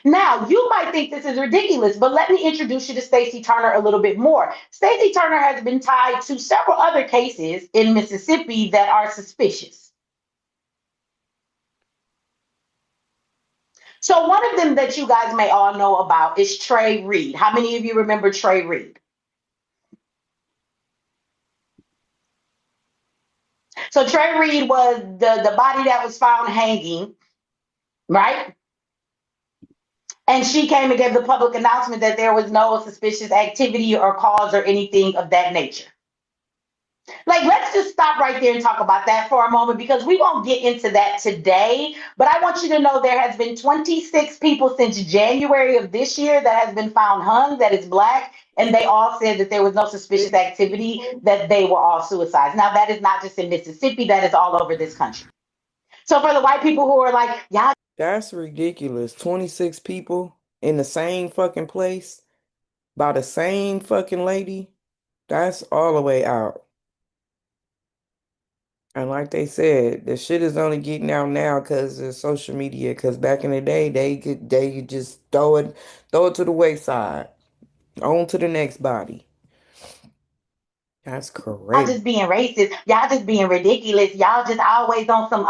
Now, you might think this is ridiculous, but let me introduce you to Staci Turner a little bit more. Staci Turner has been tied to several other cases in Mississippi that are suspicious. So, one of them that you guys may all know about is Trey Reed. How many of you remember Trey Reed? So, Trey Reed was the body that was found hanging, right? And she came and gave the public announcement that there was no suspicious activity or cause or anything of that nature. Like, let's just stop right there and talk about that for a moment because we won't get into that today. But I want you to know there has been 26 people since January of this year that has been found hung that is black, and they all said that there was no suspicious activity, that they were all suicides. Now, that is not just in Mississippi, that is all over this country. So for the white people who are like, y'all That's ridiculous. 26 people in the same fucking place by the same fucking lady. That's all the way out. And like they said, the shit is only getting out now because of social media. Because back in the day, they could just throw it to the wayside, on to the next body. That's crazy. just being racist. Y'all just being ridiculous. Y'all just always on some.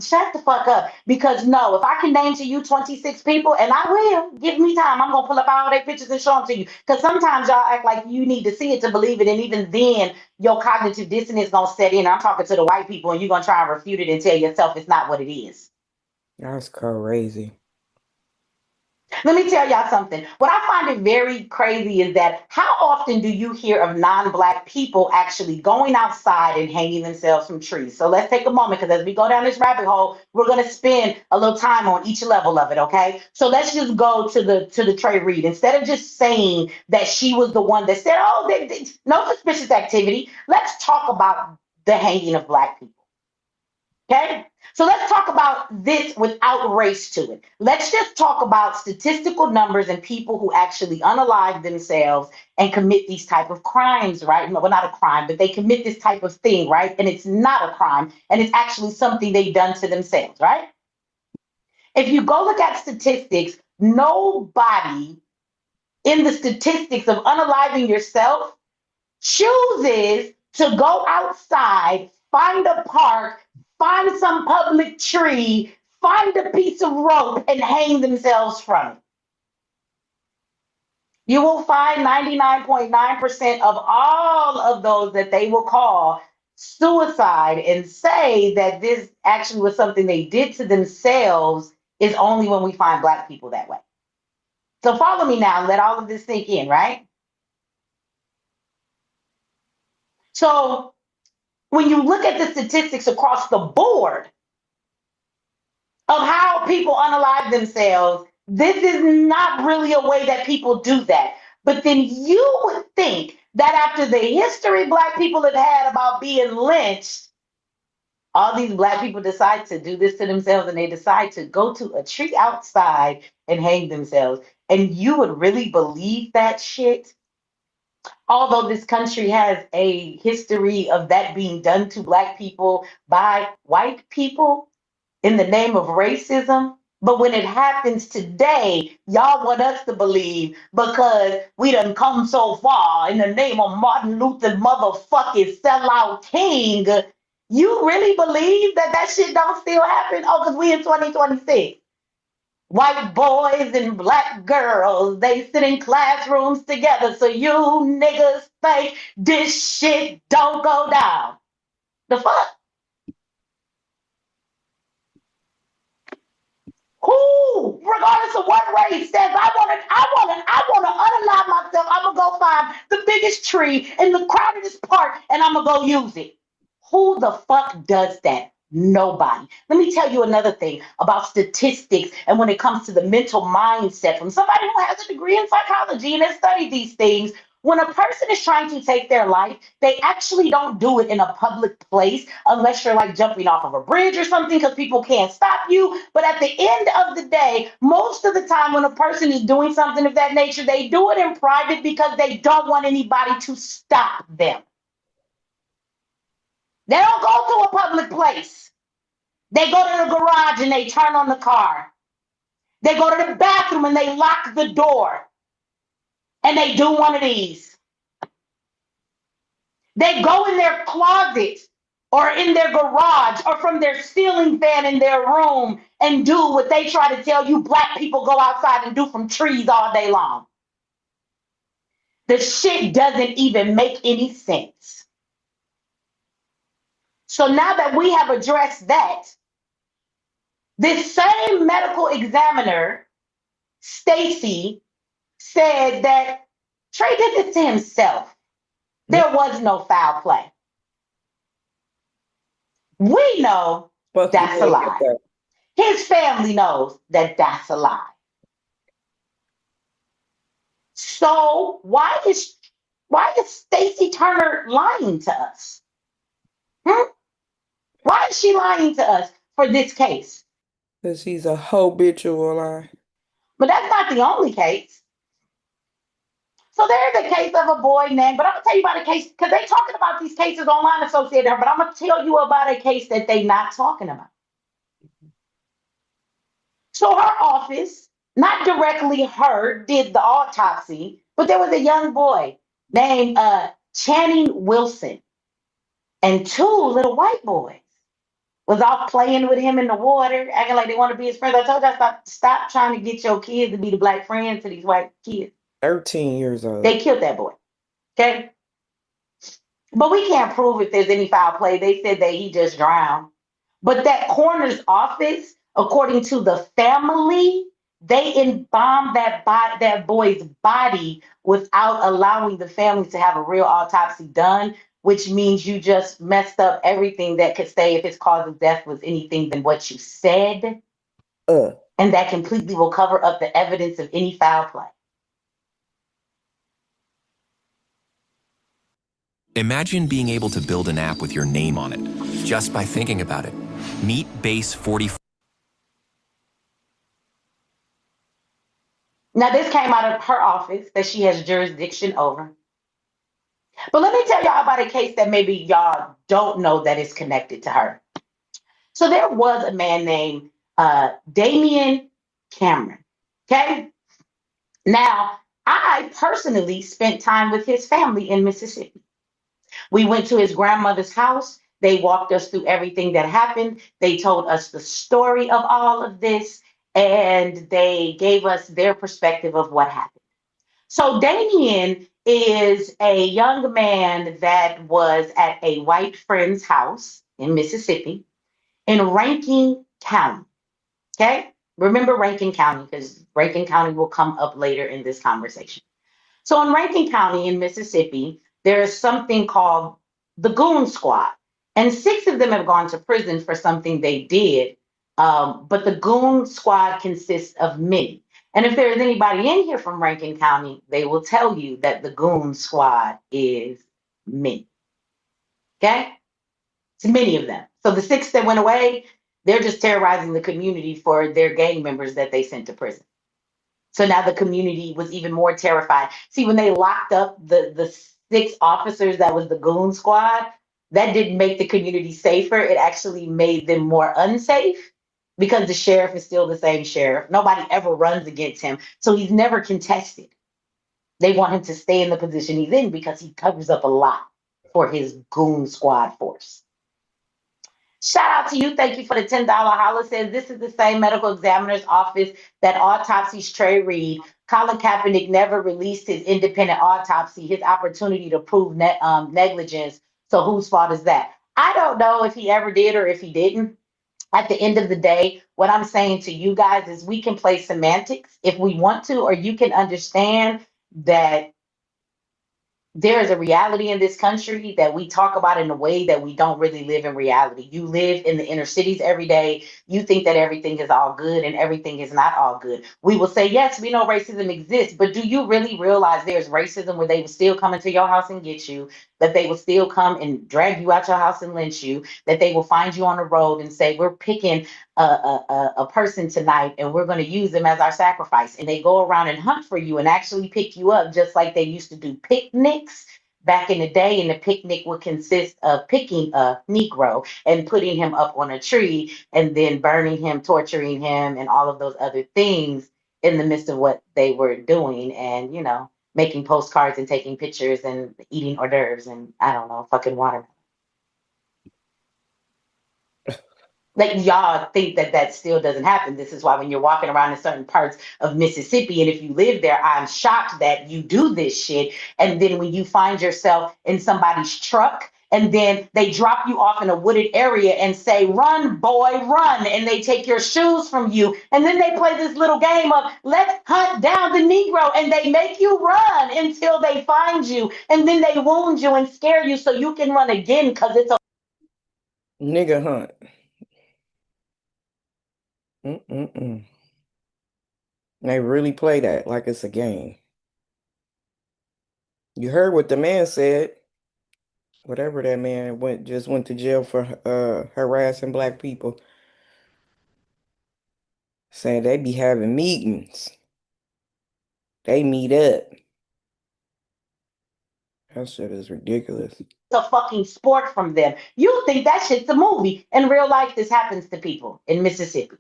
Shut the fuck up. Because no, if I can name to you 26 people, and I will, give me time. I'm gonna pull up all their pictures and show them to you. Because sometimes y'all act like you need to see it to believe it, and even then, your cognitive dissonance gonna set in. I'm talking to the white people, and you're gonna try and refute it and tell yourself it's not what it is. That's crazy. Let me tell y'all something. What I find it very crazy is that how often do you hear of non-black people actually going outside and hanging themselves from trees? So let's take a moment because as we go down this rabbit hole, we're going to spend a little time on each level of it, okay? So let's just go to the Trey Reed. Instead of just saying that she was the one that said, "Oh, no suspicious activity," let's talk about the hanging of black people. Okay? So let's talk about this without race to it. Let's just talk about statistical numbers and people who actually unalive themselves and commit these type of crimes, right? No, well, not a crime, but they commit this type of thing, right? And it's not a crime, and it's actually something they've done to themselves, right? If you go look at statistics, nobody in the statistics of unaliving yourself chooses to go outside, find a park, find some public tree, find a piece of rope, and hang themselves from it. You will find 99.9% of all of those that they will call suicide and say that this actually was something they did to themselves is only when we find black people that way. So follow me now and let all of this sink in, right? So when you look at the statistics across the board of how people unalive themselves, this is not really a way that people do that. But then you would think that after the history black people have had about being lynched, all these black people decide to do this to themselves and they decide to go to a tree outside and hang themselves. And you would really believe that shit? Although this country has a history of that being done to black people by white people in the name of racism. But when it happens today, y'all want us to believe because we done come so far in the name of Martin Luther motherfucking sellout king. You really believe that that shit don't still happen? Oh, because we in 2026. White boys and black girls, they sit in classrooms together. So you niggas think this shit don't go down. The fuck? Who, regardless of what race, says I wanna unalive myself. I'm gonna go find the biggest tree in the crowdedest park and I'm gonna go use it. Who the fuck does that? Nobody. Let me tell you another thing about statistics and when it comes to the mental mindset from somebody who has a degree in psychology and has studied these things. When a person is trying to take their life, they actually don't do it in a public place unless you're like jumping off of a bridge or something because people can't stop you. But at the end of the day, most of the time when a person is doing something of that nature, they do it in private because they don't want anybody to stop them. They don't go to a public place. They go to the garage and they turn on the car. They go to the bathroom and they lock the door and they do one of these. They go in their closet or in their garage or from their ceiling fan in their room and do what they try to tell you black people go outside and do from trees all day long. The shit doesn't even make any sense. So now that we have addressed that, this same medical examiner, Staci, said that Trey did this to himself. There was no foul play. We know that's a lie. His family knows that that's a lie. So why is Staci Turner lying to us? Why is she lying to us for this case? Because she's a habitual lie. But that's not the only case. So there's a case of a boy named, but I'm gonna tell you about a case because they talking about these cases online associated her, but I'm gonna tell you about a case that they not talking about. So her office, not directly her, did the autopsy, but there was a young boy named Channing Wilson and two little white boys was off playing with him in the water, acting like they want to be his friends. I told you stop trying to get your kids to be the black friends to these white kids. 13 years old. They killed that boy. Okay. But we can't prove if there's any foul play. They said that he just drowned. But that coroner's office, according to the family, they embalmed that boy's body without allowing the family to have a real autopsy done, which means you just messed up everything that could say if his cause of death was anything than what you said. And that completely will cover up the evidence of any foul play. Imagine being able to build an app with your name on it, just by thinking about it. Meet Base 44. Now, this came out of her office that she has jurisdiction over. But let me tell y'all about a case that maybe y'all don't know that is connected to her. So there was a man named Damian Cameron. Okay. Now, I personally spent time with his family in Mississippi. We went to his grandmother's house. They walked us through everything that happened. They told us the story of all of this, and they gave us their perspective of what happened. So Damien is a young man that was at a white friend's house in Mississippi in Rankin County. Okay? Remember Rankin County because Rankin County will come up later in this conversation. So in Rankin County in Mississippi, there is something called the Goon Squad. And 6 of them have gone to prison for something they did. But the Goon Squad consists of many. And if there is anybody in here from Rankin County, they will tell you that the Goon Squad is many. Okay? It's many of them. So the 6 that went away, they're just terrorizing the community for their gang members that they sent to prison. So now the community was even more terrified. See, when they locked up the 6 officers that was the Goon Squad, that didn't make the community safer. It actually made them more unsafe because the sheriff is still the same sheriff. Nobody ever runs against him. So he's never contested. They want him to stay in the position he's in because he covers up a lot for his Goon Squad force. Shout out to you. Thank you for the $10 holla. Says this is the same medical examiner's office that autopsies Trey Reed. Colin Kaepernick never released his independent autopsy, his opportunity to prove negligence. So whose fault is that? I don't know if he ever did or if he didn't. At the end of the day, what I'm saying to you guys is we can play semantics if we want to, or you can understand that there is a reality in this country that we talk about in a way that we don't really live in reality. You live in the inner cities every day. You think that everything is all good and everything is not all good. We will say, yes, we know racism exists, but do you really realize there's racism where they will still come into your house and get you, that they will still come and drag you out your house and lynch you, that they will find you on the road and say, we're picking a person tonight and we're going to use them as our sacrifice. And they go around and hunt for you and actually pick you up just like they used to do picnics. back in the day, and the picnic would consist of picking a Negro and putting him up on a tree and then burning him, torturing him, and all of those other things in the midst of what they were doing, and making postcards and taking pictures and eating hors d'oeuvres and I don't know, fucking water. Like y'all think that that still doesn't happen. This is why when you're walking around in certain parts of Mississippi, and if you live there, I'm shocked that you do this shit. And then when you find yourself in somebody's truck, and then they drop you off in a wooded area and say, "Run, boy, run," and they take your shoes from you, and then they play this little game of "Let's hunt down the Negro," and they make you run until they find you, and then they wound you and scare you so you can run again because it's a Nigga hunt. Mm-mm-mm. They really play that like it's a game. You heard what the man said. Whatever that man just went to jail for harassing black people. Saying they be having meetings. They meet up. That shit is ridiculous. fucking sport from them. You think that shit's a movie. In real life, this happens to people in Mississippi.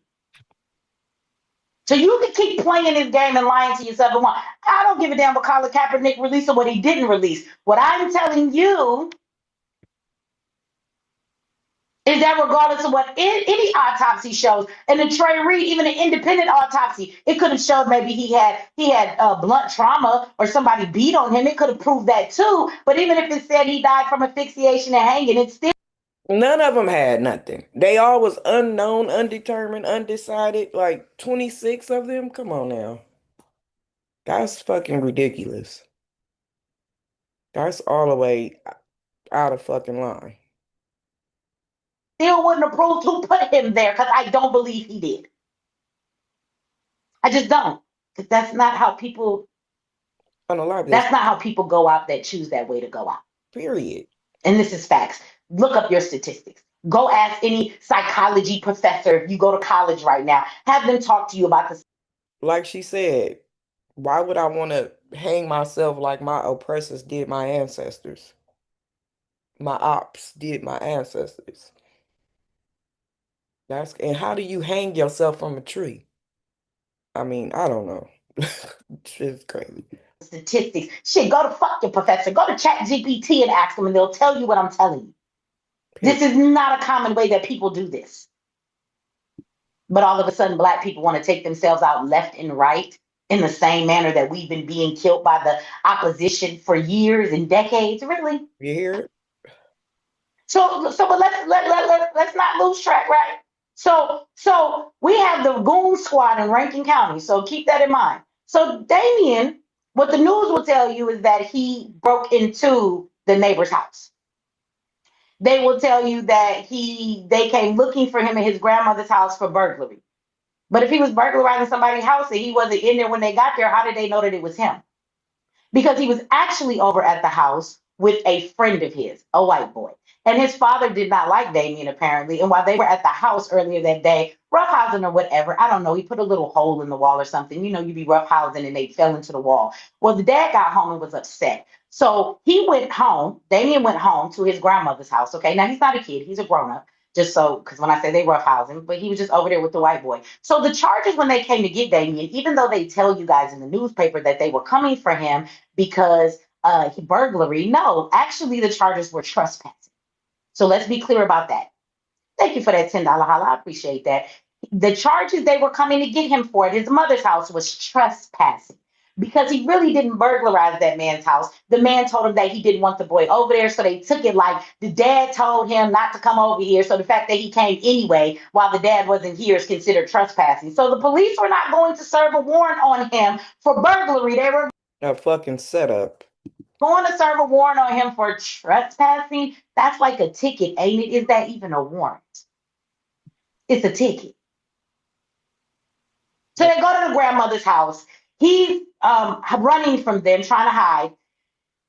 So you can keep playing this game and lying to yourself and want. I don't give a damn what Colin Kaepernick released or what he didn't release. What I'm telling you is that regardless of what any autopsy shows, and the Trey Reed, even an independent autopsy, it could have showed maybe he had blunt trauma or somebody beat on him. It could have proved that too. But even if it said he died from asphyxiation and hanging, it's still None of them had nothing. They all was unknown, undetermined, undecided. Like 26 of them. Come on now. That's fucking ridiculous. That's all the way out of fucking line. still wouldn't have proved who put him there because I don't believe he did. I just don't. Because Unalive this. that's not how people go out that choose that way to go out. Period. And this is facts. Look up your statistics. Go ask any psychology professor if you go to college right now. Have them talk to you about this. Like she said, why would I want to hang myself like my oppressors did my ancestors? My ops did my ancestors. And how do you hang yourself from a tree? I mean, I don't know. Shit's crazy. Statistics. Shit, go to fuck your professor. Go to Chat GPT and ask them, and they'll tell you what I'm telling you. This is not a common way that people do this. But all of a sudden, Black people want to take themselves out left and right in the same manner that we've been being killed by the opposition for years and decades. Really? You hear it? But let's not lose track, right? So we have the goon squad in Rankin County. So keep that in mind. So Damien, what the news will tell you is that he broke into the neighbor's house. They will tell you that they came looking for him at his grandmother's house for burglary. But if he was burglarizing somebody's house and he wasn't in there when they got there, how did they know that it was him? Because he was actually over at the house with a friend of his, a white boy. And his father did not like Damien, apparently. And while they were at the house earlier that day, roughhousing or whatever, I don't know, he put a little hole in the wall or something. You'd be roughhousing and they fell into the wall. Well, the dad got home and was upset. So he went home, Damien went home to his grandmother's house. Okay, now he's not a kid, he's a grown up. Just so, because when I say they roughhousing, but he was just over there with the white boy. So the charges when they came to get Damien, even though they tell you guys in the newspaper that they were coming for him because burglary, no, actually the charges were trespassing. So let's be clear about that. Thank you for that $10 holla. I appreciate that. The charges they were coming to get him for at his mother's house was trespassing because he really didn't burglarize that man's house. The man told him that he didn't want the boy over there, so they took it like the dad told him not to come over here. So the fact that he came anyway while the dad wasn't here is considered trespassing. So the police were not going to serve a warrant on him for burglary. They were A fucking setup. going to serve a warrant on him for trespassing. That's like a ticket, ain't it? Is that even a warrant? It's a ticket. So they go to the grandmother's house. He's running from them, trying to hide.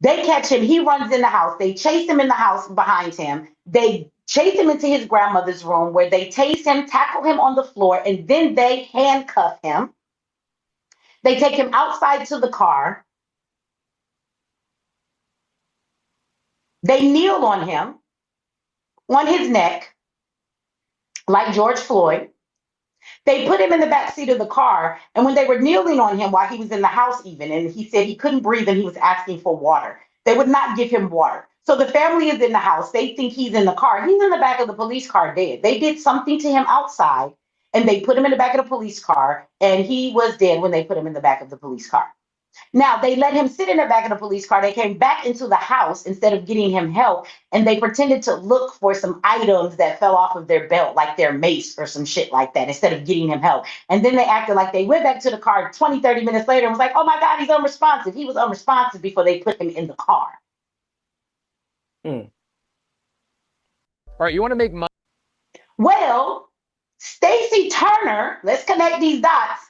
They catch him. He runs in the house. They chase him in the house behind him. They chase him into his grandmother's room where they tase him, tackle him on the floor, and then they handcuff him. They take him outside to the car. They kneel on him, on his neck, like George Floyd. They put him in the back seat of the car, and when they were kneeling on him while he was in the house, even, and he said he couldn't breathe and he was asking for water, they would not give him water. So the family is in the house. They think he's in the car. He's in the back of the police car dead. They did something to him outside, and they put him in the back of the police car, and he was dead when they put him in the back of the police car. Now, they let him sit in the back of the police car. They came back into the house instead of getting him help, and they pretended to look for some items that fell off of their belt, like their mace or some shit like that, instead of getting him help. And then they acted like they went back to the car 20, 30 minutes later and was like, oh my God, he's unresponsive. He was unresponsive before they put him in the car. All right, you want to make money? Well, Staci Turner, let's connect these dots.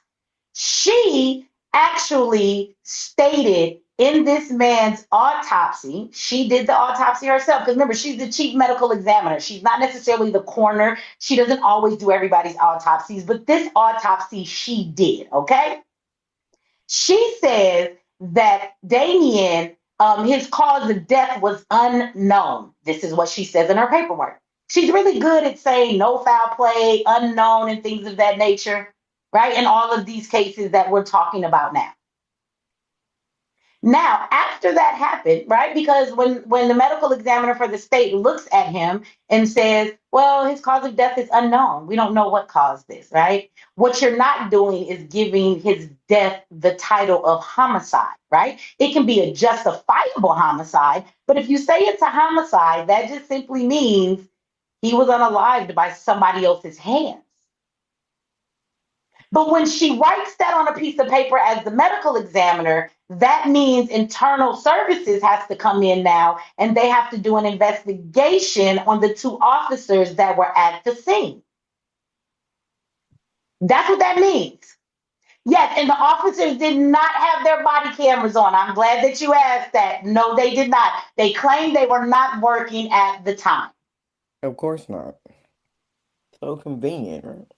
She actually stated in this man's autopsy, she did the autopsy herself. Because remember, she's the chief medical examiner. She's not necessarily the coroner. She doesn't always do everybody's autopsies, but this autopsy she did, okay? She says that Damien, his cause of death was unknown. This is what she says in her paperwork. She's really good at saying no foul play, unknown, and things of that nature, right? In all of these cases that we're talking about now. Now, after that happened, right? Because when the medical examiner for the state looks at him and says, well, his cause of death is unknown. We don't know what caused this, right? What you're not doing is giving his death the title of homicide, right? It can be a justifiable homicide, but if you say it's a homicide, that just simply means he was unalived by somebody else's hands. But when she writes that on a piece of paper as the medical examiner, that means internal services has to come in now and they have to do an investigation on the two officers that were at the scene. That's what that means. Yes, and the officers did not have their body cameras on. I'm glad that you asked that. No, they did not. They claimed they were not working at the time. Of course not. So convenient, right?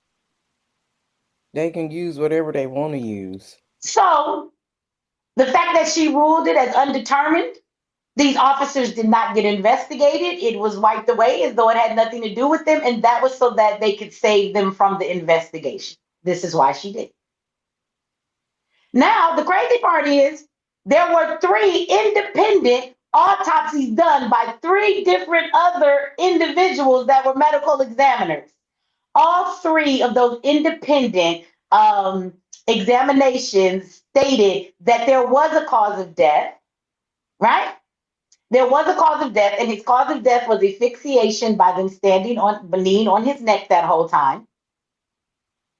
They can use whatever they want to use. So the fact that she ruled it as undetermined, these officers did not get investigated. It was wiped away as though it had nothing to do with them. And that was so that they could save them from the investigation. This is why she did. Now, the crazy part is there were 3 independent autopsies done by 3 different other individuals that were medical examiners. All 3 of those independent examinations stated that there was a cause of death, right? There was a cause of death, and his cause of death was asphyxiation by them leaning on his neck that whole time.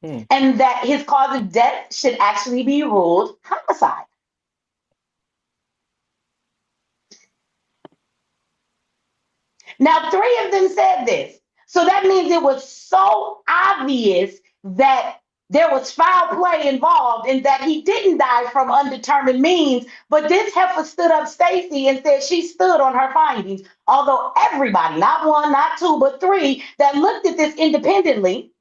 And that his cause of death should actually be ruled homicide. Now, 3 of them said this. So that means it was so obvious that there was foul play involved and that he didn't die from undetermined means. But this heifer stood up, Staci, and said she stood on her findings. Although everybody, not 1, not 2, but 3, that looked at this independently,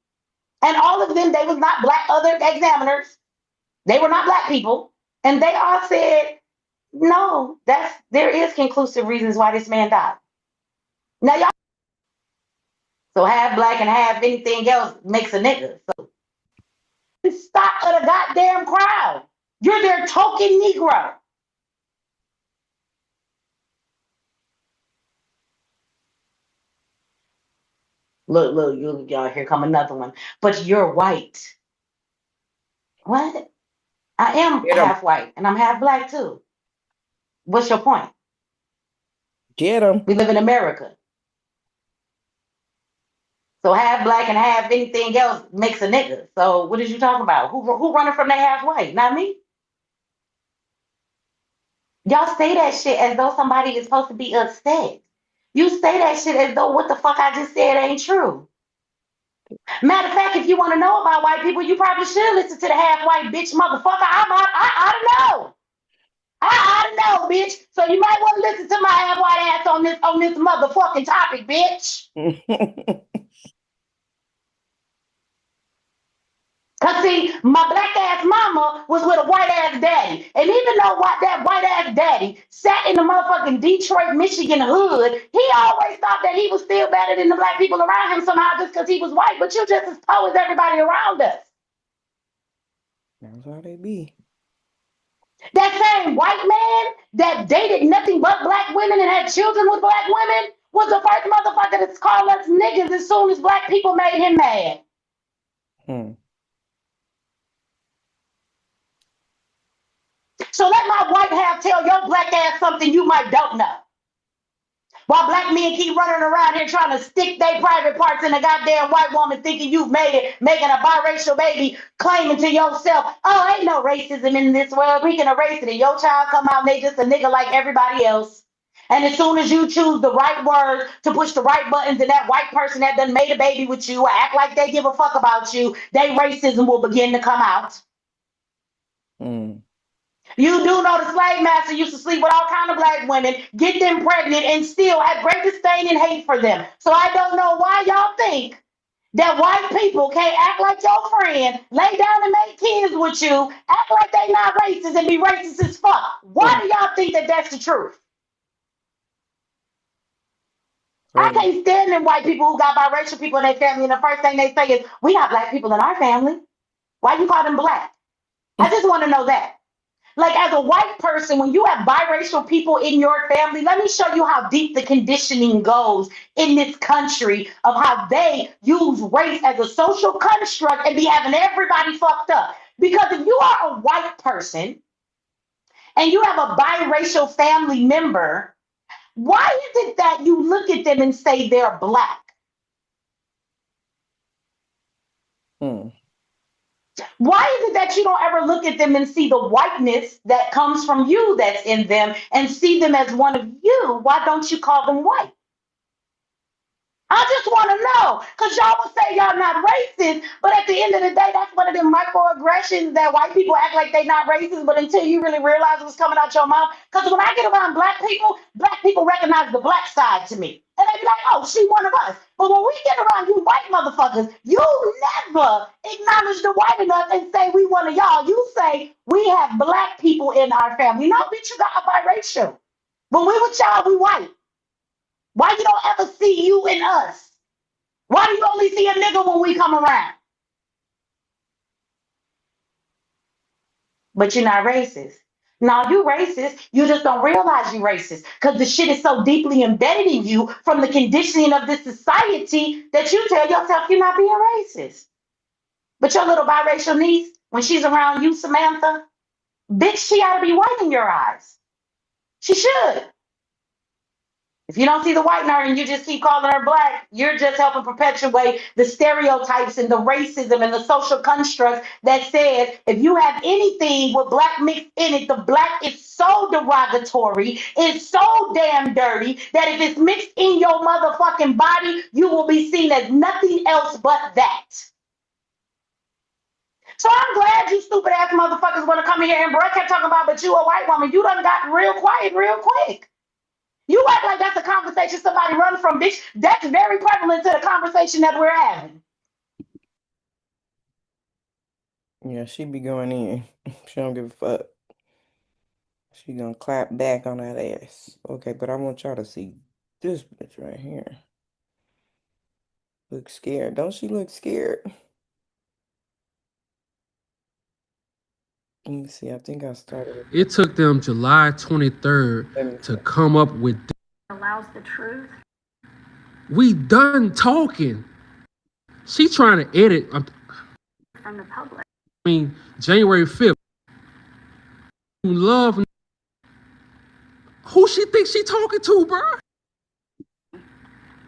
and all of them, they was not black other examiners. They were not black people. And they all said, no, there is conclusive reasons why this man died. Now, y'all, so half black and half anything else makes a nigga. So stop of the goddamn crowd. You're their token Negro. Look, y'all, here come another one. But you're white. What? I am half white and I'm half black too. What's your point? Get them. We live in America. So half black and half anything else makes a nigga. So what is you talking about? Who running from that half white? Not me. Y'all say that shit as though somebody is supposed to be upset. You say that shit as though what the fuck I just said ain't true. Matter of fact, if you want to know about white people, you probably should listen to the half white bitch motherfucker. I don't know. I don't know, bitch. So you might want to listen to my half white ass on this motherfucking topic, bitch. Cause see, my black ass mama was with a white ass ass daddy. And even though that white ass daddy sat in the motherfucking Detroit, Michigan hood, he always thought that he was still better than the black people around him somehow just because he was white. But you just as poor as everybody around us. That's how they be. That same white man that dated nothing but black women and had children with black women was the first motherfucker that's called us niggas as soon as black people made him mad. So let my white half tell your black ass something you might don't know. While black men keep running around here trying to stick their private parts in a goddamn white woman thinking you've made it, making a biracial baby, claiming to yourself, oh, ain't no racism in this world. We can erase it. And your child come out and they just a nigga like everybody else. And as soon as you choose the right words to push the right buttons and that white person that done made a baby with you act like they give a fuck about you, their racism will begin to come out. You do know the slave master used to sleep with all kind of black women, get them pregnant, and still had great disdain and hate for them. So I don't know why y'all think that white people can't act like your friend, lay down and make kids with you, act like they not racist and be racist as fuck. Why do y'all think that that's the truth? I can't stand them white people who got biracial people in their family, and the first thing they say is, we got black people in our family. Why you call them black? I just want to know that. Like, as a white person, when you have biracial people in your family, let me show you how deep the conditioning goes in this country of how they use race as a social construct and be having everybody fucked up. Because if you are a white person and you have a biracial family member, why is it that you look at them and say they're black? Why is it that you don't ever look at them and see the whiteness that comes from you that's in them and see them as one of you? Why don't you call them white? I just want to know, because y'all will say y'all not racist, but at the end of the day, that's one of them microaggressions that white people act like they not racist, but until you really realize what's coming out your mouth. Because when I get around black people recognize the black side to me. And they be like, oh, she one of us. But when we get around you white motherfuckers, you never acknowledge the white enough and say we one of y'all. You say we have black people in our family. No, bitch, you got a biracial. When we with y'all, we white. Why you don't ever see you and us? Why do you only see a nigga when we come around? But you're not racist. No, you racist. You just don't realize you racist because the shit is so deeply embedded in you from the conditioning of this society that you tell yourself you're not being racist. But your little biracial niece, when she's around you, Samantha, bitch, she ought to be white in your eyes. She should. If you don't see the white in her and you just keep calling her black, you're just helping perpetuate the stereotypes and the racism and the social constructs that says if you have anything with black mixed in it, the black is so derogatory, it's so damn dirty that if it's mixed in your motherfucking body, you will be seen as nothing else but that. So I'm glad you stupid ass motherfuckers want to come in here and Brett kept talking about, but you a white woman, you done got real quiet real quick. You act like that's a conversation somebody run from, bitch. That's very prevalent to the conversation that we're having. Yeah, she be going in. She don't give a fuck. She gonna clap back on that ass. Okay, but I want y'all to see this bitch right here. Look scared. Don't she look scared? Let me see. I think I started. It took them July 23rd to come up with allows the truth. We done talking. She trying to edit From the public. I mean, January 5th. Love. Who she thinks she talking to, bro?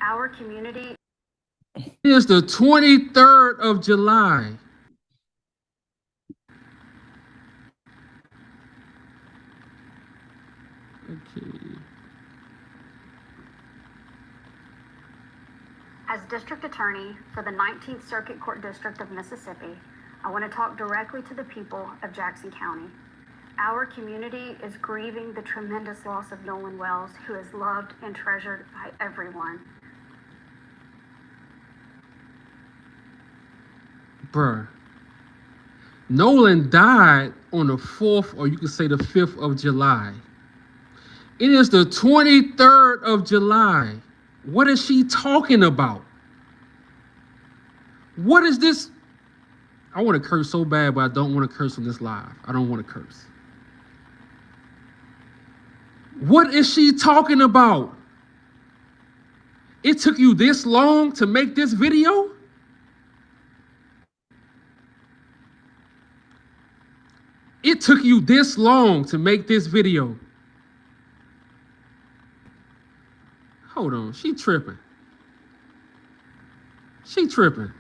Our community is the 23rd of July. Okay. As District Attorney for the 19th Circuit Court District of Mississippi, I want to talk directly to the people of Jackson County. Our community is grieving the tremendous loss of Nolan Wells, who is loved and treasured by everyone. Bruh, Nolan died on the 4th, or you could say the 5th of July. It is the 23rd of July. What is she talking about? What is this? I want to curse so bad, but I don't want to curse on this live. I don't want to curse. What is she talking about? It took you this long to make this video? It took you this long to make this video. Hold on, she tripping. She tripping.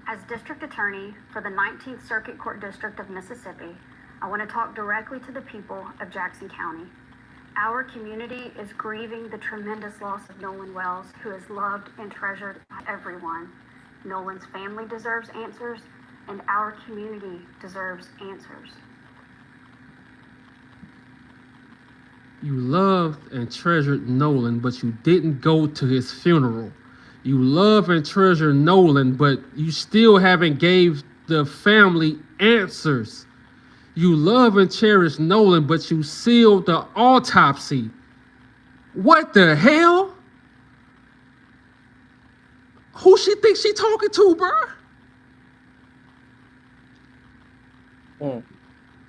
As District Attorney for the 19th Circuit Court District of Mississippi, I want to talk directly to the people of Jackson County. Our community is grieving the tremendous loss of Nolan Wells, who is loved and treasured by everyone. Nolan's family deserves answers, and our community deserves answers. You loved and treasured Nolan, but you didn't go to his funeral. You love and treasure Nolan, but you still haven't gave the family answers. You love and cherish Nolan, but you sealed the autopsy. What the hell? Who she thinks she talking to, bro?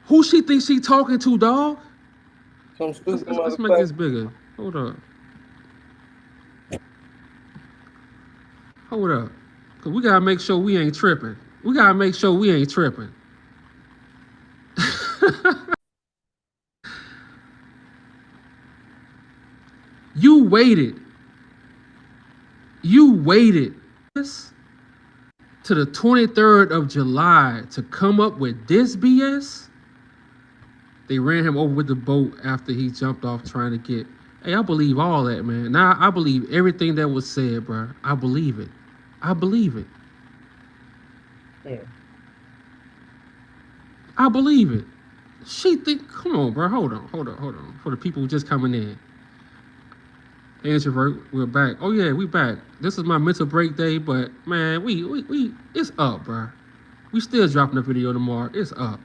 Who she thinks she talking to, dog? Some stupid Let's make this bigger. Hold up. Hold up. Cause we gotta make sure we ain't tripping. We gotta make sure we ain't tripping. You waited to the 23rd of July to come up with this BS? They ran him over with the boat after he jumped off trying to get. Hey, I believe all that, man. Now I believe everything that was said, bro. I believe it. I believe it. Yeah. I believe it. She think, come on, bro. Hold on. For the people who just coming in. Hey, introvert, we're back. Oh yeah, we back. This is my mental break day, but man, we it's up, bro. We still dropping a video tomorrow. It's up.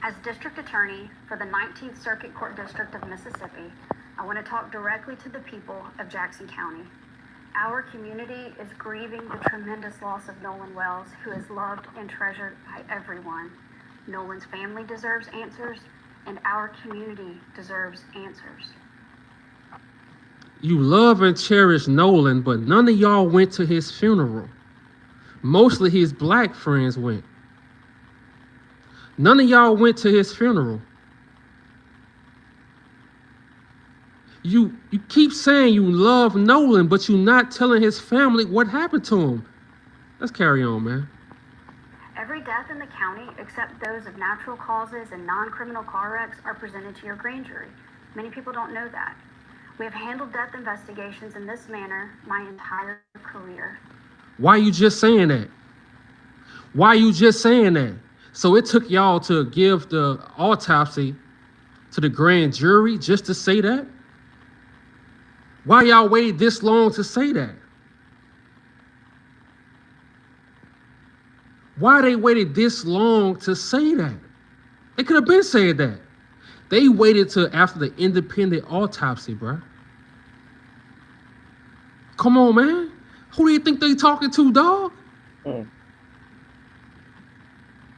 As District Attorney for the 19th Circuit Court District of Mississippi, I want to talk directly to the people of Jackson County. Our community is grieving the tremendous loss of Nolan Wells, who is loved and treasured by everyone. Nolan's family deserves answers, and our community deserves answers. You love and cherish Nolan, but none of y'all went to his funeral. Mostly his black friends went. None of y'all went to his funeral. You keep saying you love Nolan, but you're not telling his family what happened to him. Let's carry on, man. Every death in the county, except those of natural causes and non-criminal car wrecks, are presented to your grand jury. Many people don't know that. We have handled death investigations in this manner my entire career. Why you just saying that? Why you just saying that? So it took y'all to give the autopsy to the grand jury just to say that? Why y'all waited this long to say that? Why they waited this long to say that? They could have been saying that. They waited till after the independent autopsy, bro. Come on, man. Who do you think they talking to, dog?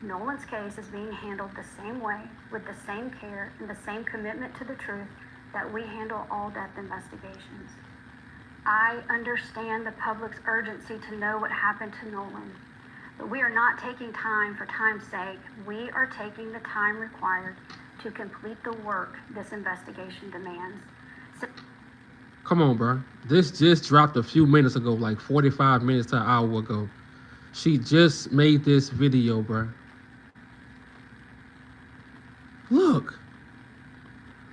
Nolan's case is being handled the same way, with the same care and the same commitment to the truth that we handle all death investigations. I understand the public's urgency to know what happened to Nolan, but we are not taking time for time's sake. We are taking the time required to complete the work this investigation demands. Come on, bro. This just dropped a few minutes ago, like 45 minutes to an hour ago. She just made this video, bro. Look.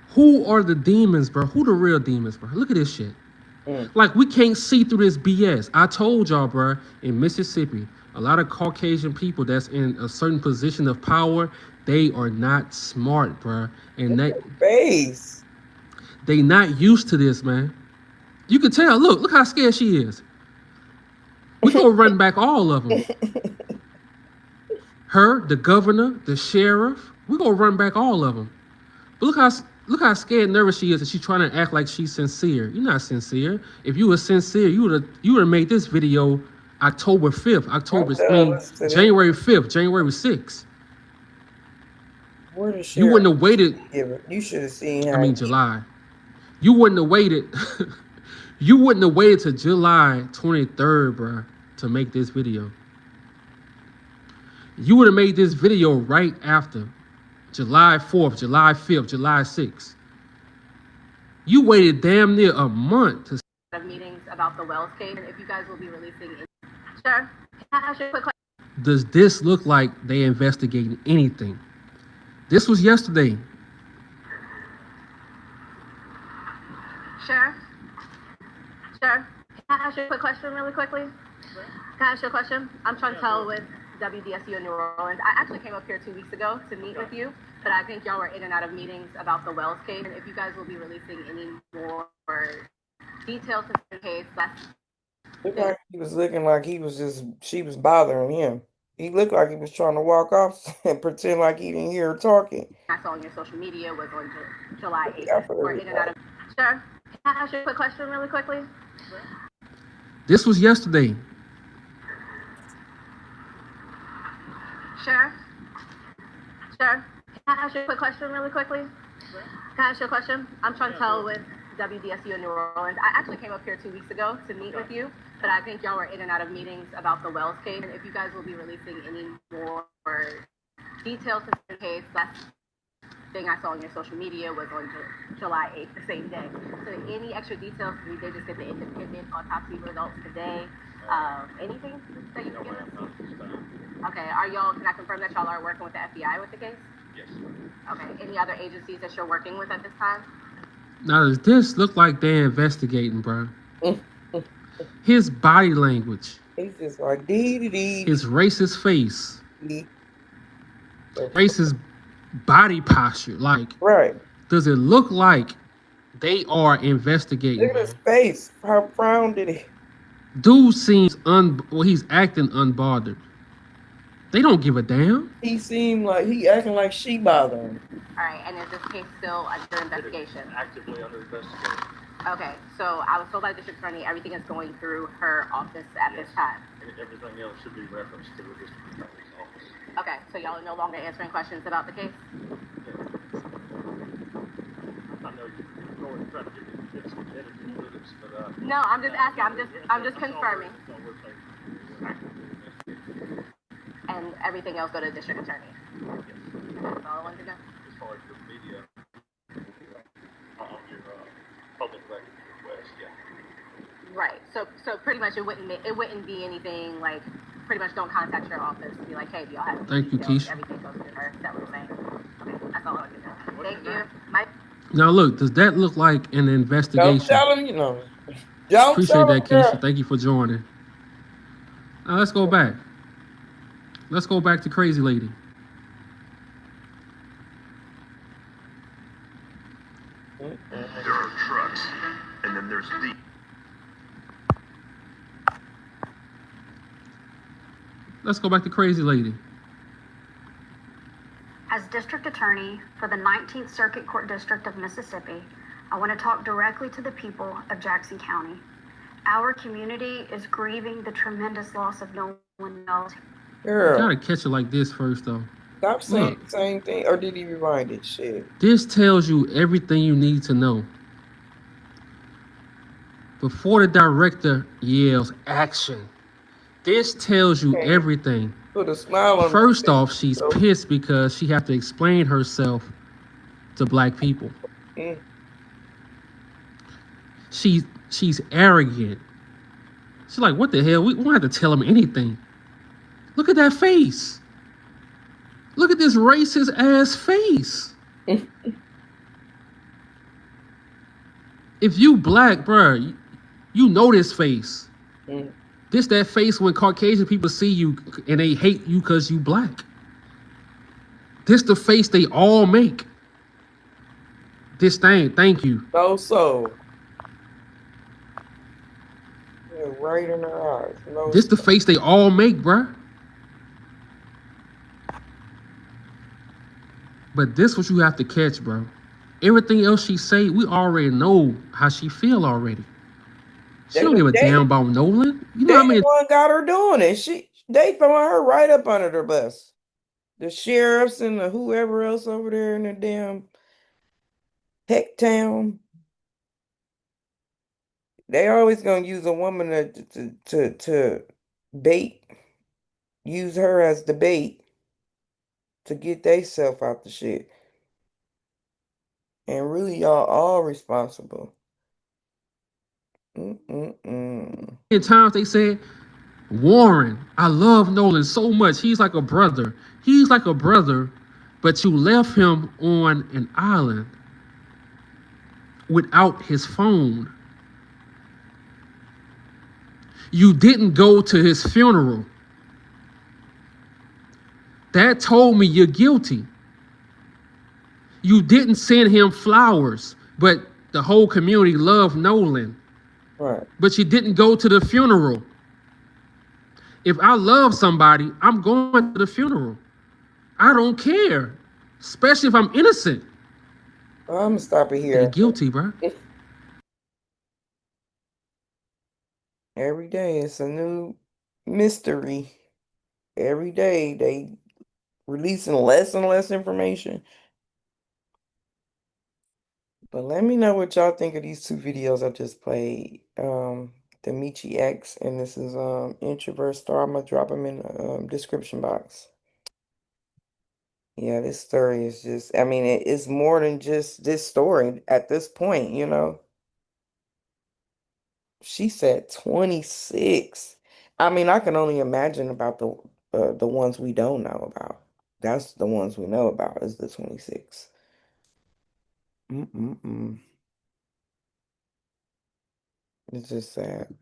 Who are the demons, bro? Who the real demons, bro? Look at this shit. Like, we can't see through this BS. I told y'all, bro, in Mississippi, a lot of Caucasian people that's in a certain position of power, they are not smart, bro. And they not used to this, man. You can tell. Look how scared she is. We gonna run back all of them. Her, the governor, the sheriff. We gonna run back all of them. But look how scared and nervous she is, and she's trying to act like she's sincere. You're not sincere. If you were sincere, you would have made this video October 5th, January 5th, January 6th. Where the sheriff? You wouldn't have waited. You should have seen how. I mean, July. You wouldn't have waited. You wouldn't have waited till July 23rd, bro, to make this video. You would have made this video right after July 4th, July 5th, July 6th. You waited damn near a month to meetings about the Wells case, and if you guys will be releasing it. Sure. Can I ask you a quick question? Does this look like they investigating anything? This was yesterday. Sure. Sure. Can I ask you a quick question really quickly? Can I ask you a question? I'm trying to tell with WDSU in New Orleans. I actually came up here 2 weeks ago to meet with you, but I think y'all were in and out of meetings about the Wells case, and if you guys will be releasing any more details in the case, that's... He was looking like she was bothering him. He looked like he was trying to walk off and pretend like he didn't hear her talking. I saw on your social media was on July 8th. We're in and out of... Sure. Can I ask you a quick question really quickly? This was yesterday. Sure. Sure. Can I ask you a quick question really quickly? Can I ask you a question? I'm trying to tell with WDSU in New Orleans. I actually came up here 2 weeks ago to meet with you, but I think y'all were in and out of meetings about the Wells case, and if you guys will be releasing any more details in the case, that's thing I saw on your social media was on July 8th, the same day. So any extra details, we did just get the independent autopsy results today. Anything that you can give us? Okay, can I confirm that y'all are working with the FBI with the case? Yes. Okay, any other agencies that you're working with at this time? Now, does this look like they're investigating, bro? His body language. He's just like, dee. His racist face. Racist body posture. Like, right. Does it look like they are investigating? Look at his face. How proud did he? Dude seems he's acting unbothered. They don't give a damn. He seemed like he acting like she bothered him. All right, and is this case still under investigation? Actively under investigation. Okay, so I was told by the district attorney everything is going through her office at this time. And everything else should be referenced to the district attorney's office. Okay, so y'all are no longer answering questions about the case? I know you're going to try to get some editing with us, but no, I'm just asking. I'm just confirming. And everything else go to the district attorney. Yes. That's all I wanted to know. As far as the media, on your public record request, yeah. Right. So pretty much it wouldn't be anything like pretty much don't contact your office. Be like, hey, do y'all have Thank you, Keisha. Everything goes through her. Is that what you're saying? Okay, that's all I wanted to know. Thank you. Mike. Now look, does that look like an investigation? Don't tell him, Appreciate that, Keisha. Thank you for joining. Now let's go back. Let's go back to Crazy Lady. There are trucks, and then there's the... Let's go back to Crazy Lady. As District Attorney for the 19th Circuit Court District of Mississippi, I want to talk directly to the people of Jackson County. Our community is grieving the tremendous loss of Nolan Wells. Girl. You gotta catch it like this first, though. Stop saying the same thing, or did he rewind it? Shit. This tells you everything you need to know. Before the director yells action, this tells you everything. Put a smile on. First off, she's pissed because she have to explain herself to black people. She's arrogant. She's like, what the hell? We don't have to tell him anything. Look at that face. Look at this racist ass face. If you black, bruh, you know this face. This that face when Caucasian people see you and they hate you because you black. This the face they all make. This thing, thank you. So. Yeah, right in her eyes. No, This the face they all make, bruh. But this what you have to catch, bro. Everything else she say, we already know how she feel already. She they don't give a damn they about Nolan. You know they how the many one got her doing it. They throwing her right up under the bus. The sheriffs and the whoever else over there in the damn heck town. They always gonna use a woman to bait, use her as the bait to get they self out the shit. And really, y'all all responsible. Mm-mm-mm. times they said, Warren, I love Nolan so much. He's like a brother. He's like a brother, but you left him on an island without his phone. You didn't go to his funeral. That told me you're guilty. You didn't send him flowers, but the whole community loved Nolan. Right. But you didn't go to the funeral. If I love somebody, I'm going to the funeral. I don't care, especially if I'm innocent. Well, I'm gonna stop it They here. guilty, bro. Every day it's a new mystery. Every day they releasing less and less information. But let me know what y'all think of these two videos I just played. The Michi X and this is Introvert Star. I'm gonna drop them in the description box. Yeah, this story is just, I mean, it's more than just this story at this point, you know. She said 26. I mean, I can only imagine about the ones we don't know about. That's the ones we know about is the 26. Mm-mm-mm. It's just sad.